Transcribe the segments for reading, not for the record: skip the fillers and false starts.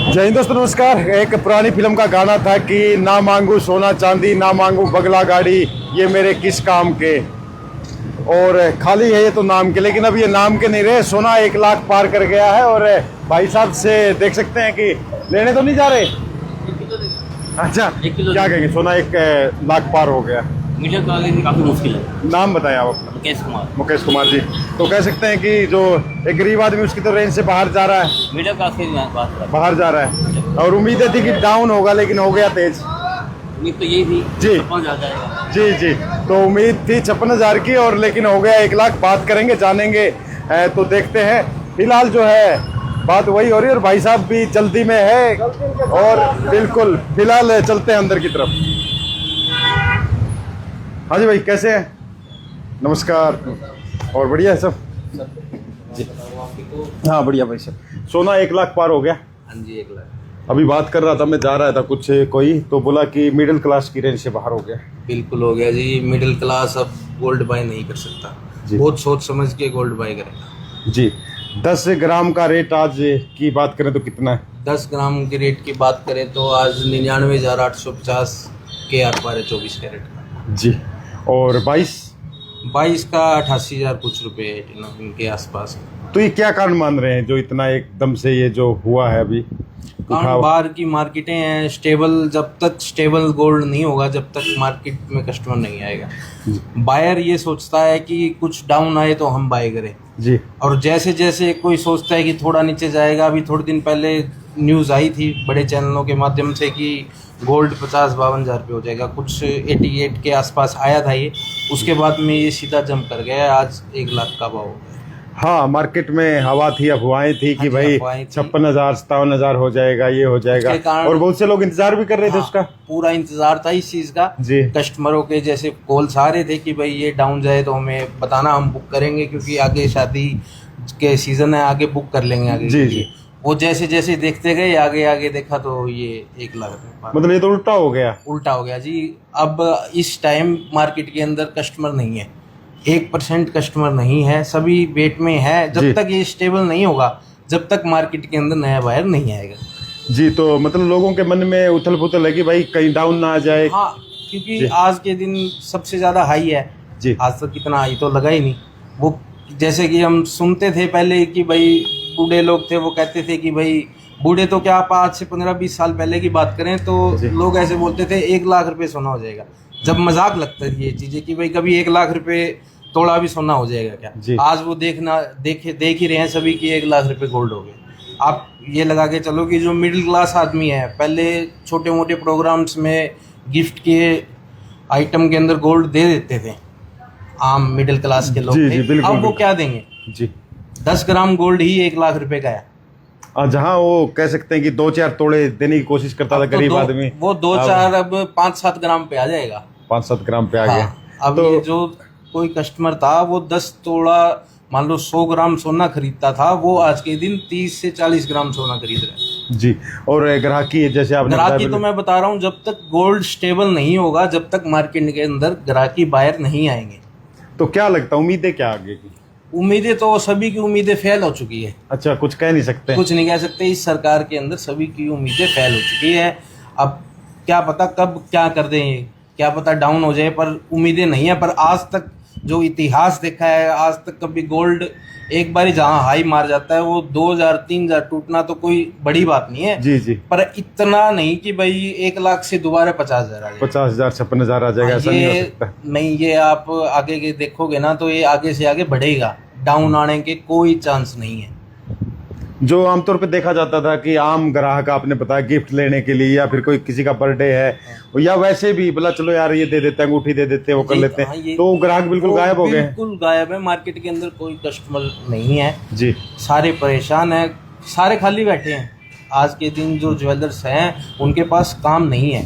जय हिंद दोस्तों, नमस्कार। एक पुरानी फिल्म का गाना था कि ना मांगू सोना चांदी, ना मांगू बगला गाड़ी, ये मेरे किस काम के। और खाली है ये तो नाम के, लेकिन अब ये नाम के नहीं रहे। सोना 1 लाख पार कर गया है। और भाई साहब से देख सकते हैं कि लेने तो नहीं जा रहे। अच्छा, क्या कहेंगे, सोना 1 लाख पार हो गया। मीडिया का आगे काफी मुश्किल है। नाम बताएं आप अपना। मुकेश कुमार जी। तो कह सकते हैं कि जो एक गरीब आदमी उसकी तो रेंज से बाहर जा रहा है, मीडिया काफी बात कर बाहर जा रहा है। और उम्मीदें थी कि डाउन होगा, लेकिन हो गया तेज। उम्मीद तो यही थी जी। 56,000 जाएगा। जी जी। तो उम्मीद थी 56,000 की, और लेकिन हो गया 1 लाख। बात करेंगे, जानेंगे। तो देखते हैं। फिलहाल जो है बात वही हो रही है, और भाई साहब भी जल्दी में है। और बिल्कुल फिलहाल चलते हैं अंदर की तरफ। हाँ जी भाई, कैसे हैं? नमस्कार। और बढ़िया है सब? जी हाँ, बढ़िया भाई साहब। सोना 1 लाख पार हो गया। हाँ जी, 1 लाख। अभी बात कर रहा था, मैं जा रहा था कुछ कोई तो बोला कि मिडिल क्लास की रेंज से बाहर हो गया। बिल्कुल हो गया जी। मिडिल क्लास अब गोल्ड बाय नहीं कर सकता। जी। बहुत सोच समझ के गोल्ड बाय करेगा जी। 10 ग्राम का रेट आज की बात करें तो कितना है? 10 ग्राम के रेट की बात करें तो आज 99,850 के आर पार है 24 कैरेट का। जी। और 22 का 88,000 कुछ रुपए इनके आसपास। तो ये क्या कारण मान रहे हैं जो इतना एकदम से ये जो हुआ है अभी? कारण बाहर की मार्केटें हैं स्टेबल। जब तक स्टेबल गोल्ड नहीं होगा, जब तक मार्केट में कस्टमर नहीं आएगा। बायर ये सोचता है कि कुछ डाउन आए तो हम बाय करें जी। और जैसे जैसे कोई सोचता है कि थोड़ा नीचे जाएगा। अभी थोड़े दिन पहले न्यूज़ आई थी बड़े चैनलों के माध्यम से कि गोल्ड 50-52 हज़ार पे हो जाएगा। कुछ 88 के आसपास आया था ये। उसके बाद में ये सीधा जंप कर गया। आज 1 लाख का भाव। हाँ, मार्केट में हवा थी, अफवाहें थी कि भाई 56,000 57,000 हो जाएगा, ये हो जाएगा। और बहुत से लोग इंतजार भी कर रहे थे उसका। पूरा इंतजार था इस चीज का जी। कस्टमरों के जैसे कॉल्स आ रहे थे कि भाई ये डाउन जाए तो हमें बताना, हम बुक करेंगे, क्योंकि आगे शादी के सीजन है, आगे बुक कर लेंगे आगे। जी जी। वो जैसे जैसे देखते गए आगे आगे देखा तो ये 1 लाख रुपए। मतलब ये तो उल्टा हो गया। उल्टा हो गया जी। अब इस टाइम मार्केट के अंदर कस्टमर नहीं है। 1% कस्टमर नहीं है, सभी वेट में है। जब तक ये स्टेबल नहीं होगा, जब तक मार्केट के अंदर नया बायर नहीं आएगा। जी। तो मतलब लोगों के मन में उथल पुथल है कि भाई कहीं डाउन ना आ जाए। हाँ, क्योंकि आज के दिन सबसे ज्यादा हाई है जी। आज तक कितना हाई तो लगा ही नहीं। वो जैसे कि हम सुनते थे पहले कि भाई बूढ़े लोग थे, वो कहते थे कि भाई बूढ़े तो क्या, आप आज से 15-20 साल पहले की बात करें तो लोग ऐसे बोलते थे 1 लाख रुपए सोना हो जाएगा। जब मजाक लगता है ये चीजें कि भाई कभी 1 लाख रुपए तोड़ा भी सोना हो जाएगा क्या। आज वो देख ही रहे हैं सभी कि 1 लाख रुपए गोल्ड हो गए। आप ये लगा के चलो कि जो मिडिल क्लास आदमी है, पहले छोटे मोटे प्रोग्राम्स में गिफ्ट के आइटम के अंदर गोल्ड दे देते थे आम मिडिल क्लास के लोग थे। अब वो क्या देंगे जी। 10 ग्राम गोल्ड ही 1 लाख रुपए का है। जहाँ वो कह सकते हैं कि 2-4 तोड़े देने की कोशिश करता था गरीब आदमी, वो 2-4 अब 5-7 ग्राम पे आ जाएगा। 5-7 ग्राम पे आ गया। अब ये जो कोई कस्टमर था वो 10 तोड़ा मान लो 100 ग्राम सोना खरीदता था, वो आज के दिन 30 से 40 ग्राम सोना खरीद रहा है जी। और ग्राहकी, जैसे आपने ग्राहकी तो मैं बता रहा हूँ, जब तक गोल्ड स्टेबल नहीं होगा, जब तक मार्केट के अंदर ग्राहकी बायर नहीं आएंगे। तो क्या लगता है, उम्मीदें क्या आगे की? उम्मीदें तो सभी की उम्मीदें फेल हो चुकी है। अच्छा, कुछ कह नहीं सकते? कुछ नहीं कह सकते। इस सरकार के अंदर सभी की उम्मीदें फेल हो चुकी है। अब क्या पता कब क्या कर दें, क्या पता डाउन हो जाए, पर उम्मीदें नहीं है। पर आज तक जो इतिहास देखा है, आज तक कभी गोल्ड एक बार जहाँ हाई मार जाता है वो 2,000-3,000 टूटना तो कोई बड़ी बात नहीं है जी जी। पर इतना नहीं कि भाई 1 लाख से दोबारा 50,000 आ जाए, 50,000 56,000 आ जाएगा, ऐसा नहीं हो सकता। नहीं, ये आप आगे के देखोगे ना तो ये आगे से आगे बढ़ेगा। डाउन आने के कोई चांस नहीं है। जो आमतौर पे देखा जाता था कि आम ग्राहक, आपने बताया, गिफ्ट लेने के लिए या फिर कोई किसी का बर्थडे है या वैसे भी बोला चलो यार ये दे देते हैं, अंगूठी दे देते हैं, वो कर लेते हैं, तो ग्राहक बिल्कुल गायब हो गए। बिल्कुल गायब है। मार्केट के अंदर कोई कस्टमर नहीं है जी। सारे परेशान हैं, सारे खाली बैठे हैं। आज के दिन जो ज्वेलर्स हैं उनके पास काम नहीं है,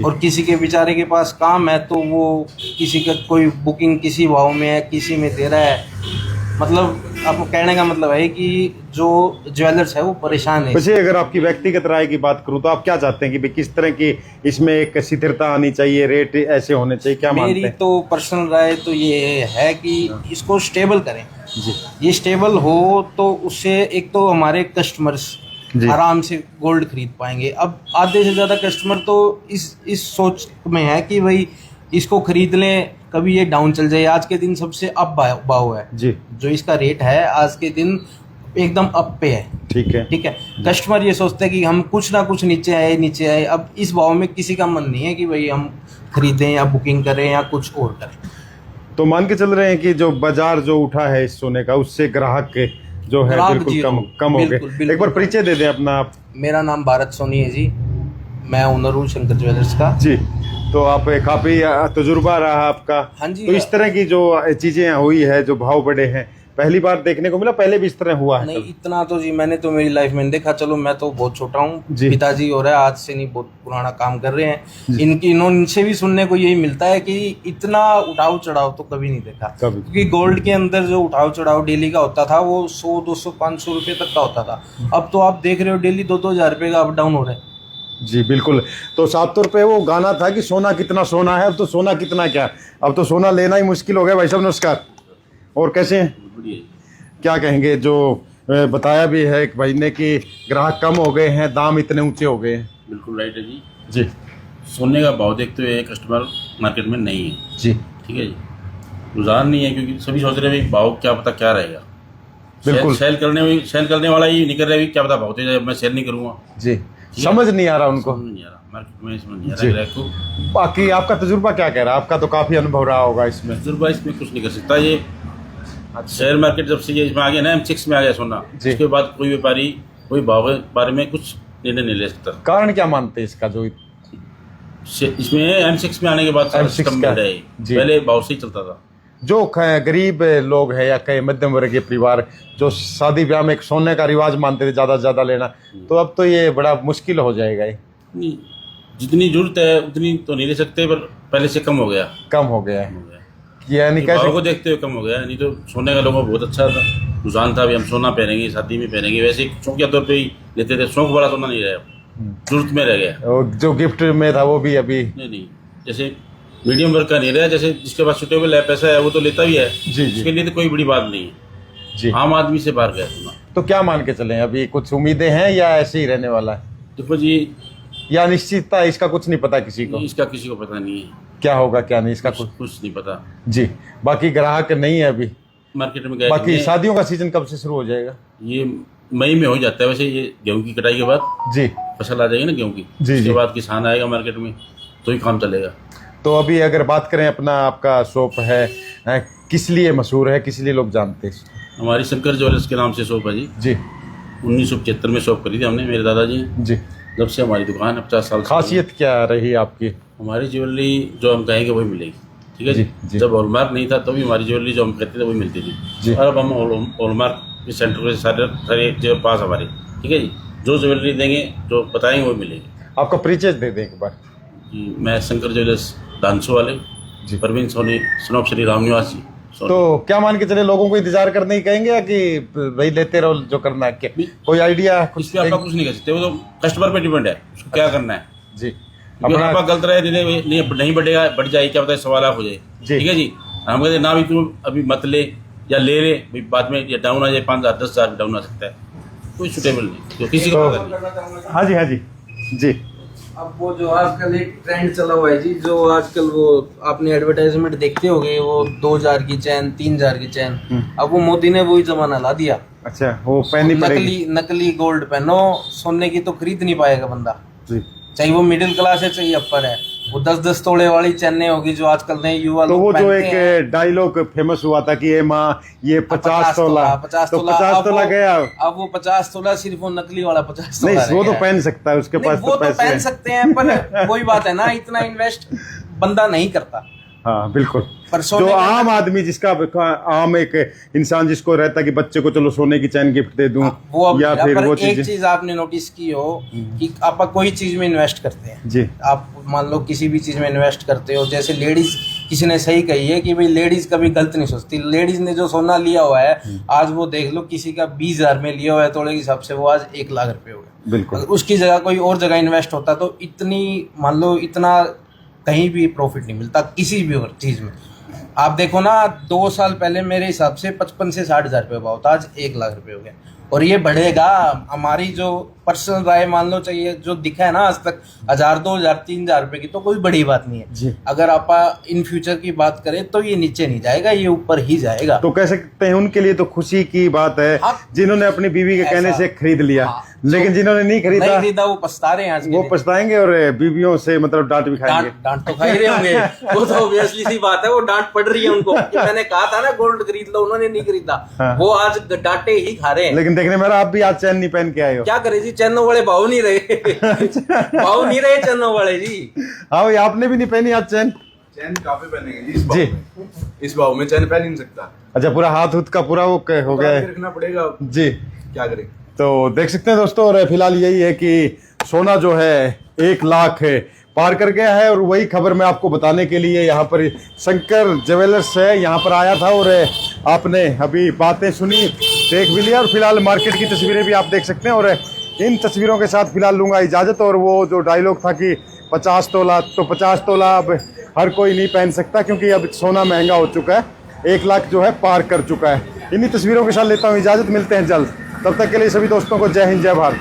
और किसी के बेचारे के पास काम है तो वो किसी का कोई बुकिंग किसी भाव में है, किसी में दे रहा है। मतलब आपको कहने का मतलब है कि जो ज्वेलर्स है वो परेशान है। वैसे अगर आपकी व्यक्तिगत राय की बात करूं तो आप क्या चाहते हैं कि भाई किस तरह की इसमें एक स्थिरता आनी चाहिए, रेट ऐसे होने चाहिए, क्या मानते हैं? मेरी तो पर्सनल राय तो ये है कि इसको स्टेबल करें जी। ये स्टेबल हो तो उससे एक तो हमारे कस्टमर्स जी। आराम से गोल्ड खरीद पाएंगे। अब आधे से ज़्यादा कस्टमर तो इस सोच में है कि भाई इसको खरीद लें, कभी ये डाउन चल जाए। आज के दिन सबसे अप भाव है जी। जो इसका रेट है, आज के दिन एकदम अप पे है। ठीक है। ठीक है, कस्टमर ये सोचते हैं कि हम कुछ ना कुछ नीचे आए। अब इस भाव में किसी का मन नहीं है कि भाई हम खरीदें या बुकिंग करें या कुछ और करें। तो मान के चल रहे हैं कि जो बाजार जो उठा है इस सोने का, उससे ग्राहक के जो है ग्राहक बिल्कुल जी कम हो बिल्कुल, गए। बिल्कुल। एक बार परिचय दे दें अपना आप। मेरा नाम भारत सोनी है जी, मैं ओनर हूँ शंकर ज्वेलर्स का। जी। तो आप काफी तजुर्बा रहा आपका। हाँ जी। तो इस तरह की जो चीजें हुई है, जो भाव बढ़े हैं, पहली बार देखने को मिला, पहले भी इस तरह हुआ है? नहीं, इतना तो जी मैंने तो मेरी लाइफ में नहीं देखा। चलो मैं तो बहुत छोटा हूँ, जी। पिताजी हो रहा है आज से नहीं, बहुत पुराना काम कर रहे हैं। इनसे भी सुनने को यही मिलता है कि इतना उठाव चढ़ाव तो कभी नहीं देखा। कभी। क्योंकि गोल्ड के अंदर जो उठाव चढ़ाव डेली का होता था वो 100, 200, 500 रुपये तक का होता था। अब तो आप देख रहे हो डेली 2-2 हज़ार रुपये का अप डाउन हो रहा है। जी बिल्कुल। तो सात तौर पे वो गाना था कि सोना कितना सोना है, अब तो सोना कितना क्या, अब तो सोना लेना ही मुश्किल हो गया। भाई साहब नमस्कार, और कैसे हैं? क्या कहेंगे, जो बताया भी है एक भाई ने कि ग्राहक कम हो गए हैं, दाम इतने ऊंचे हो गए हैं? बिल्कुल राइट है जी। जी। सोने का भाव देखते हुए कस्टमर मार्केट में नहीं है। जी। ठीक है जी, रुझान नहीं है, क्योंकि सभी सोच रहे हैं भाव क्या पता क्या रहेगा। बिल्कुल। सेल करने वाला ही नहीं कर रहा है, क्या पता भाव तेज, मैं सेल नहीं करूँगा। जी। समझ नहीं आ रहा उनको। समझ नहीं आ रहा, मार्केट में समझ नहीं आ जी। रहा ग्राहक को। बाकी आपका तजुर्बा क्या कह रहा है? आपका तो काफी अनुभव रहा होगा इसमें। तजुर्बा इसमें कुछ नहीं कर सकता। ये शेयर मार्केट जब से ये इसमें आ गया ना, M6 में आ गया सोना, जी। उसके बाद कोई व्यापारी कोई भाव के बारे में कुछ निर्णय नहीं ले सकता। कारण क्या मानते हैं इसका? जो इसमें M6 में आने के बाद सारा M6 सिस्टम का? मिल रहा है। जी। पहले भाव से ही चलता था। जो गरीब लोग हैं या कई मध्यम वर्गीय परिवार जो शादी ब्याह में एक सोने का रिवाज मानते थे ज्यादा से ज्यादा लेना, तो अब तो ये बड़ा मुश्किल हो जाएगा। ये नहीं, जितनी जरूरत है उतनी तो नहीं ले सकते, पर पहले से कम हो गया। कम हो गया है, हो गया। यानी भाव कैसे? को देखते हुए कम हो गया। नहीं तो सोने का लोगों को बहुत अच्छा था, रुझान था भी हम सोना पहनेंगे, शादी में पहनेंगे। वैसे शौकिया तौर पे ही लेते थे, शौक वाला सोना नहीं रहा, जरूरत में रह गया। और जो गिफ्ट में था वो भी अभी। नहीं, जैसे मीडियम वर्क का नहीं रहा। जैसे जिसके पास सुटेबल है, पैसा है, वो तो लेता भी है। जी। जी। उसके लिए तो कोई बड़ी बात नहीं है। जी। आम आदमी से बाहर गया सोना। तो क्या मान के चलें, अभी कुछ उम्मीदें हैं या ऐसे ही रहने वाला है, देखो जी, या निश्चितता इसका कुछ नहीं पता किसी को? इसका किसी को पता नहीं है, क्या होगा क्या नहीं इसका कुछ नहीं पता। जी। बाकी ग्राहक नहीं है अभी मार्केट में गए। बाकी शादियों का सीजन कब से शुरू हो जाएगा? ये मई में हो जाता है वैसे। ये गेहूं की कटाई के बाद जी। फसल आ जाएगी ना गेहूं की, जी। उसके जी। बाद किसान आएगा मार्केट में, तो ही काम चलेगा। तो अभी अगर बात करें, अपना आपका शॉप है, किस लिए मशहूर है, किस लिए लोग जानते हैं? हमारी शंकर ज्वेलर्स के नाम से शॉप है जी। जी। 1975 में शॉप करी थी हमने, मेरे दादाजी। जी। जब से हमारी दुकान है 50 साल से। खासियत क्या रही आपकी? हमारी ज्वेलरी जो हम कहेंगे वही मिलेगी। ठीक है जी। जी। जी। जब हॉलमार्क नहीं था तो भी हमारी ज्वेलरी जो हम कहते थे वही मिलती जी। थी। और अब हम हॉलमार्क के सेंटर के सारे जो पास हमारे, ठीक है जी, जो ज्वेलरी देंगे जो बताएंगे वो मिलेगी। आपका परिचय दे दें एक बार। जी, मैं शंकर ज्वेलर्स दानसो वाले जी। परवीन सोनी, सनोप श्री राम निवास जी। तो क्या मान के चले, लोगों को इंतजार करने ही कहेंगे या कि भाई लेते रहो जो करना है? क्या कोई आइडिया? इस पे आपका कुछ नहीं कर सकते, वो तो कस्टमर पे डिपेंड है, उसको क्या करना है। जी। क्योंकि अपना आपका गलत रहे नहीं बढ़ेगा, बढ़ जाए, क्या पता है 1.25 लाख हो जाए। जी। ठीक है जी, हम कहते ना भी तुम अभी मत ले या ले भाई, बाद में या डाउन आ जाए, 5,000 10,000 डाउन आ सकता है, कोई सुटेबल नहीं, तो किसी को पता नहीं। हाँ जी, हाँ जी। जी। अब वो जो आजकल एक ट्रेंड चला हुआ है जी, जो आजकल वो आपने एडवर्टाइजमेंट देखते होंगे, वो 2,000 की चैन, 3,000 की चैन। अब वो मोदी ने वही जमाना ला दिया। अच्छा, वो पहनी पड़ेगी। नकली गोल्ड पहनो, सोने की तो खरीद नहीं पाएगा बंदा, जी। चाहे वो मिडिल क्लास है चाहे अपर है। वो 10-10 तोड़े वाली चैनें होगी जो आजकल नए युवा तो लोग वो जो पहनते हैं। एक डायलॉग फेमस हुआ था कि ये माँ ये 50 तोला, 50 तो 50 तोला गया। अब वो 50 तोला सिर्फ वो नकली वाला 50 तोला नहीं, वो रह तो गया। पहन सकता है, उसके नहीं, पास वो तो तो पैसे पहन हैं। सकते हैं, पर वही बात है ना, इतना इन्वेस्ट बंदा नहीं करता। हाँ बिल्कुल। पर जो सोने आम आदमी, जिसका आम एक इंसान जिसको रहता है कि बच्चे को चलो सोने की चैन गिफ्ट दे दूं, वो अब या फिर पर वो एक चीज। चीज आपने नोटिस की हो कि आप कोई चीज में इन्वेस्ट करते हैं, जी। आप मान लो किसी भी चीज में इन्वेस्ट करते हो, जैसे लेडीज, किसी ने सही कही है कि भाई लेडीज कभी गलत नहीं सोचती। लेडीज ने जो सोना लिया हुआ है आज, वो देख लो किसी का 20,000 में लिया हुआ है तोड़े के हिसाब से, वो आज 1 लाख रुपए हो गए। बिल्कुल। अगर उसकी जगह कोई और जगह इन्वेस्ट होता तो इतनी, मान लो इतना कहीं भी प्रॉफिट नहीं मिलता किसी भी और चीज में। आप देखो ना, 2 साल पहले मेरे हिसाब से 55 से 60,000 रुपये भाव था, आज 1 लाख रुपए हो गया। और ये बढ़ेगा। हमारी जो पर्सनल राय मान लो चाहिए, जो दिखा है ना आज तक 1000, 2000, 3000 रुपए की तो कोई बड़ी बात नहीं जी। है। अगर आप इन फ्यूचर की बात करें तो ये नीचे नहीं जाएगा, ये ऊपर ही जाएगा। तो कह सकते हैं उनके लिए तो खुशी की बात है हाँ। जिन्होंने अपनी बीवी के कहने ऐसा- से खरीद लिया। हाँ। लेकिन जिन्होंने नहीं खरीदा वो पछता रहे हैं आज के वो दिन। पछताएंगे और बीवियों से मतलब डांट भी खाएंगे। डांट तो खा ही रहे होंगे। वो तो ऑब्वियसली सी बात है, वो डांट पड़ रही है उनको कि मैंने कहा था ना गोल्ड खरीद लो, उन्होंने नहीं खरीदा। हाँ। वो आज डांटे ही खा रहे हैं। लेकिन देखने में आप भी आज चैन नहीं पहन के आए हो। क्या करे जी, चैनों वाले भाव नहीं रहे। भाव नहीं रहे चैनों वाले जी। हाँ भाई, आपने भी नहीं पहनी आज चैन? चैन काफी पहनेंगे जी इस भाव जी। में। इस भाव में चैन पहन ही नहीं सकता, अच्छा, पूरा हाथ हुथ का पूरा वो हो गया है। रखना पड़ेगा, जी। क्या करें। तो देख सकते हैं दोस्तों, और फिलहाल यही है कि सोना जो है 1 लाख है पार कर गया है। और वही खबर मैं आपको बताने के लिए यहाँ पर शंकर ज्वेलर्स है, यहाँ पर आया था। और आपने अभी बातें सुनी, देख भी लिया, और फिलहाल मार्केट की तस्वीरें भी आप देख सकते हैं। और इन तस्वीरों के साथ फिलहाल लूँगा इजाज़त। और वो जो डायलॉग था कि 50 तोला, तो 50 तोला अब हर कोई नहीं पहन सकता, क्योंकि अब सोना महंगा हो चुका है। 1 लाख जो है पार कर चुका है। इन्हीं तस्वीरों के साथ लेता हूँ इजाज़त, मिलते हैं जल्द। तब तक के लिए सभी दोस्तों को जय हिंद, जय भारत।